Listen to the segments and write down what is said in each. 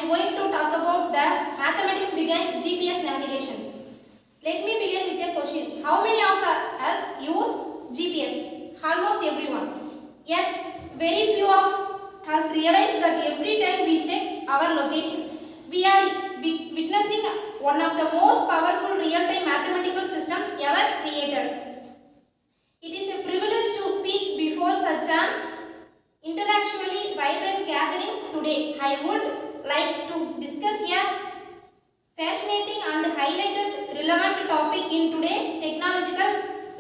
am going to talk about the mathematics behind GPS navigation. Let me begin with a question. How many of us use GPS? Almost everyone. Yet, very few of us realize that every time we check our location, we are witnessing one of the most powerful real-time mathematical systems ever created. It is a privilege to speak before such an intellectually vibrant gathering today. I would like to discuss a fascinating and highlighted relevant topic in today's technological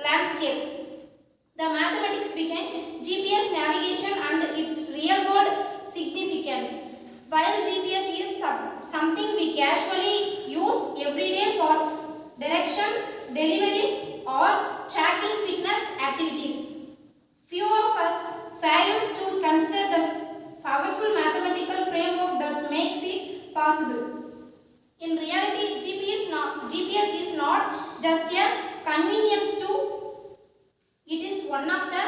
landscape. The mathematics behind GPS navigation and its real-world significance. While GPS is something we casually use every day for directions, deliveries, or tracking fitness activities, few of us fail to consider the powerful mathematical framework that makes it possible. In reality, GPS is not just a convenience tool, it is one of the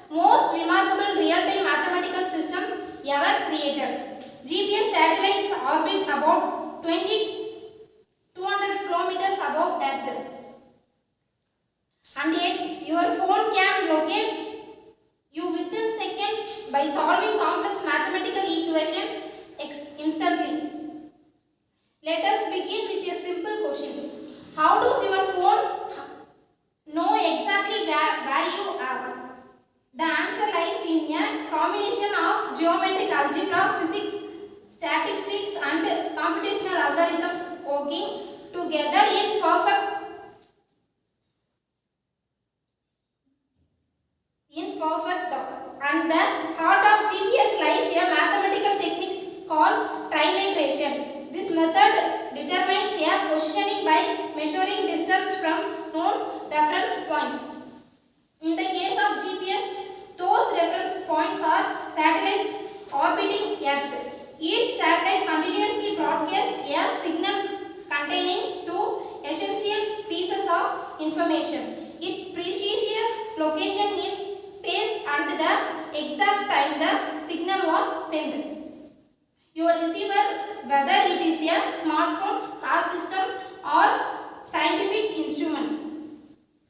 most remarkable real-time mathematical systems ever created. GPS satellites orbit about 200 kilometers above Earth, and yet your phone can locate you within seconds by solving complex mathematical equations instantly. Let us begin with a simple question. How does your phone know exactly where you are? The answer lies in a combination of geometric algebra, physics, statistics, and computational algorithms working together in perfect and the heart of GPS lies a mathematical technique called trilateration. This method determines a positioning by measuring distance from known reference points. In the case of GPS, those reference points are satellites orbiting Earth. Each satellite continuously broadcasts a signal containing two essential pieces of information: its precise location in space and the exact time the signal was sent. Your receiver, whether it is a smartphone, car system, or scientific instrument,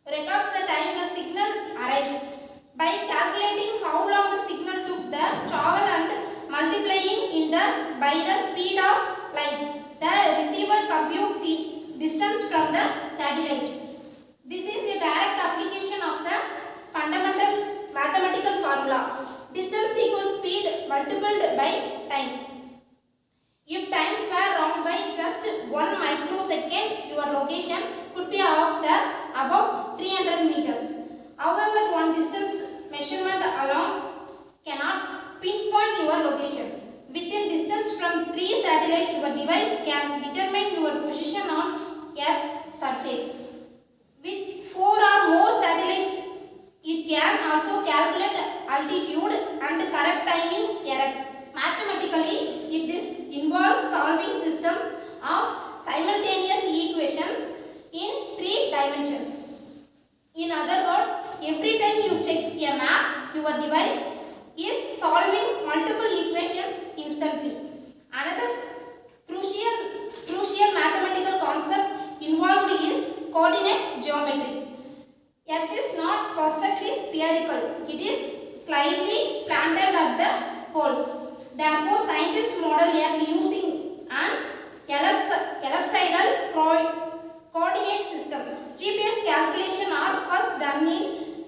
records the time the signal arrives. By calculating how long the signal took the travel and multiplying by the speed of light, the receiver computes the distance from the satellite. This is a direct application of the fundamental mathematical formula. Distance equals speed multiplied by time. If times were wrong by just 1 microsecond, your location could be off about 300 meters. However, one distance measurement alone cannot pinpoint your location. Within distance from 3 satellites, your device can determine your position on Earth's surface. With 4 or more satellites, it can also calculate altitude and correct timing errors. Mathematically, this involves solving systems of simultaneous equations in 3 dimensions. In other words, every time you check a map, your device is solving multiple equations instantly. Another crucial mathematical concept involved is coordinate geometry. Earth is not perfectly spherical. It is slightly slanted at the poles. Therefore, scientists model Earth using an ellipsoidal coordinate system. GPS calculations are first done in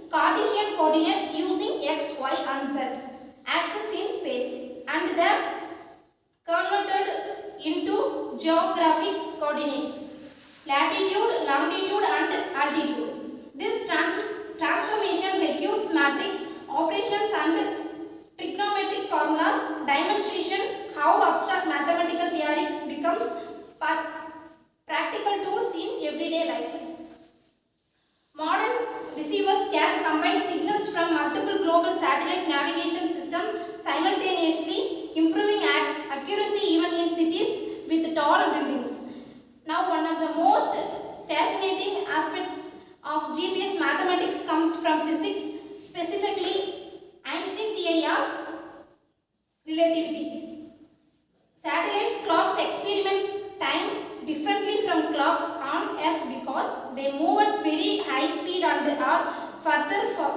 Cartesian coordinates using x, y, and z axes in space, and then converted into geographic coordinates: latitude, longitude, and altitude. This transformation requires matrix operations and trigonometric formulas, demonstration how abstract mathematical theories becomes practical tools in everyday life. Modern receivers can combine signals from multiple global satellite navigation systems simultaneously, improving accuracy even in cities with tall buildings. Now, one of the most fascinating aspects of GPS mathematics comes from physics, specifically Einstein's theory of relativity. Satellites clocks experiments time differently from clocks on Earth because they move at very high speed and are further from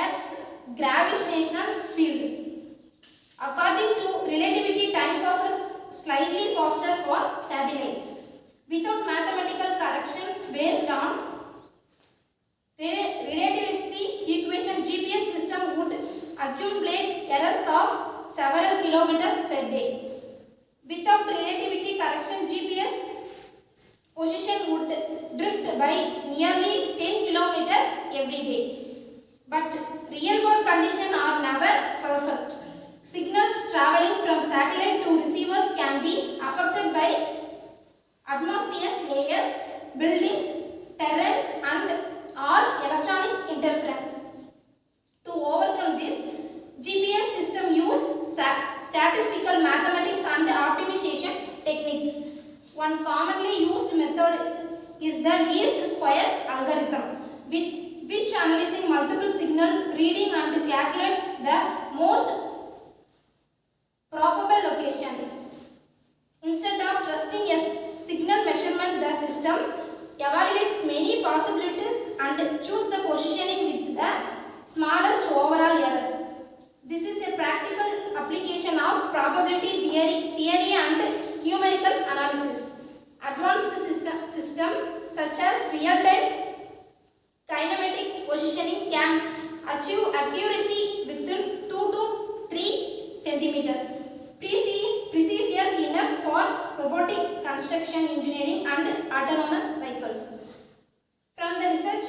Earth's gravitational field. According to relativity, time passes slightly faster for satellites. Without mathematical corrections based on relativistic equation, GPS system would accumulate errors of several kilometers per day. Without relativity correction, GPS position would drift by nearly 10 kilometers every day. But real world conditions are never perfect. Signals traveling from satellite to receivers can be affected by atmosphere layers, buildings, terrains and or electronic interference. To overcome this, GPS system use statistical mathematics and optimization techniques. One commonly used method is the least squares algorithm, with which analyzing multiple signal reading and calculates the most probable locations. Instead of trusting a signal measurement, the system evaluates many possibilities and chooses the positioning with the smallest overall errors. This is a practical application of probability theory and numerical analysis. Advanced systems such as real-time kinematic positioning can achieve accuracy within 2 to 3 centimeters. Precise enough for robotics, construction, engineering and autonomous vehicles. From the research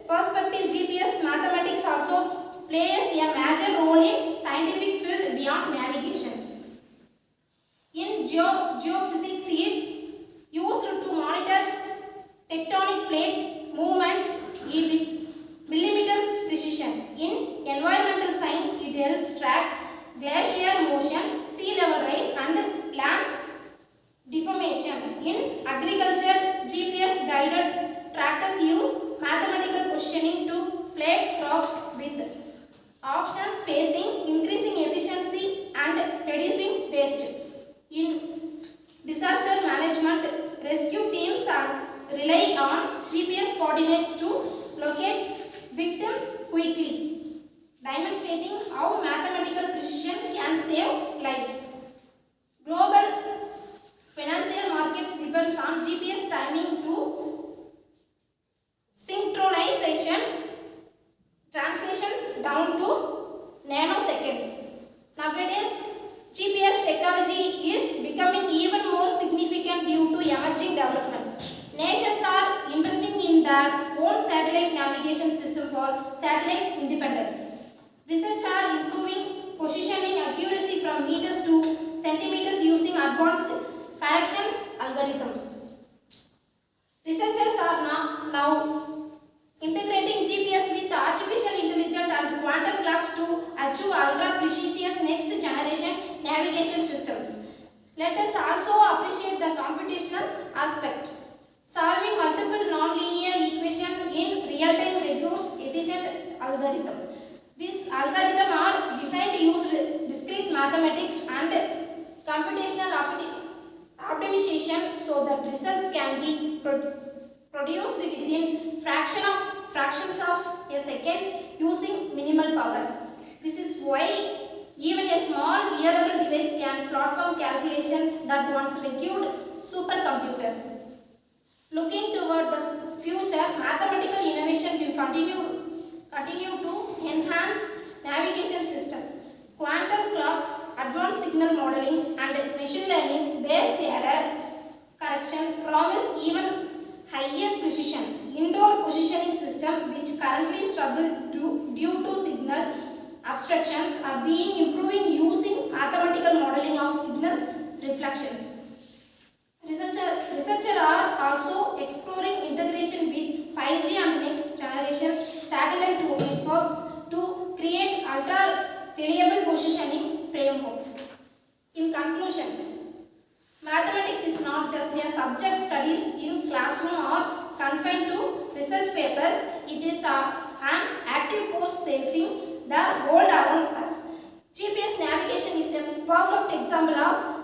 perspective, GPS mathematics also plays a major role in scientific field beyond navigation. In geophysics, it used to monitor tectonic plate movement with millimeter precision. In environmental science, it helps track glacier motion, sea level rise and land deformation. In agriculture, GPS guided tractors use mathematical positioning to plate crops with optional spacing, increasing efficiency and reducing waste. In disaster management, rescue teams rely on GPS coordinates to locate victims quickly, demonstrating how mathematical precision can save lives. Global financial markets depends on GPS timing to synchronization, translation down to nanoseconds. Nowadays, GPS technology is becoming even more significant due to emerging developments. Nations are investing in their own satellite navigation system for satellite independence. Research are improving positioning accuracy from meters to centimeters using advanced corrections algorithms. Researchers are now integrating GPS with artificial intelligence and quantum clocks to achieve ultra-precise next generation navigation systems. Let us also appreciate the computational aspect. Solving multiple nonlinear equations in real time requires efficient algorithms. These algorithms are designed to use discrete mathematics and computational optimization so that results can be produced within fractions of a second using minimal power. This is why even a small wearable device can perform calculation that once required supercomputers. Looking toward the future, mathematical innovation will continue to enhance navigation system. Quantum clocks, advanced signal modeling and machine learning based error correction promise even higher precision. Indoor positioning system, which currently struggle due to signal abstractions, are being improving using mathematical modeling of signal reflections. Researchers are also exploring integration with 5G and next generation satellite networks to create ultra reliable positioning frameworks. In conclusion, mathematics is not just a subject studied in classroom or confined to research papers. It is an active force shaping the world around us. GPS navigation is a perfect example of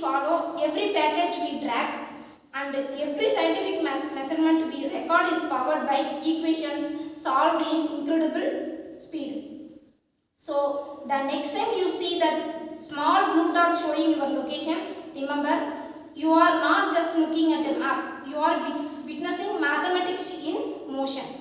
follow, every package we track, and every scientific measurement we record is powered by equations solved in incredible speed. So the next time you see that small blue dot showing your location, remember, you are not just looking at a map, you are witnessing mathematics in motion.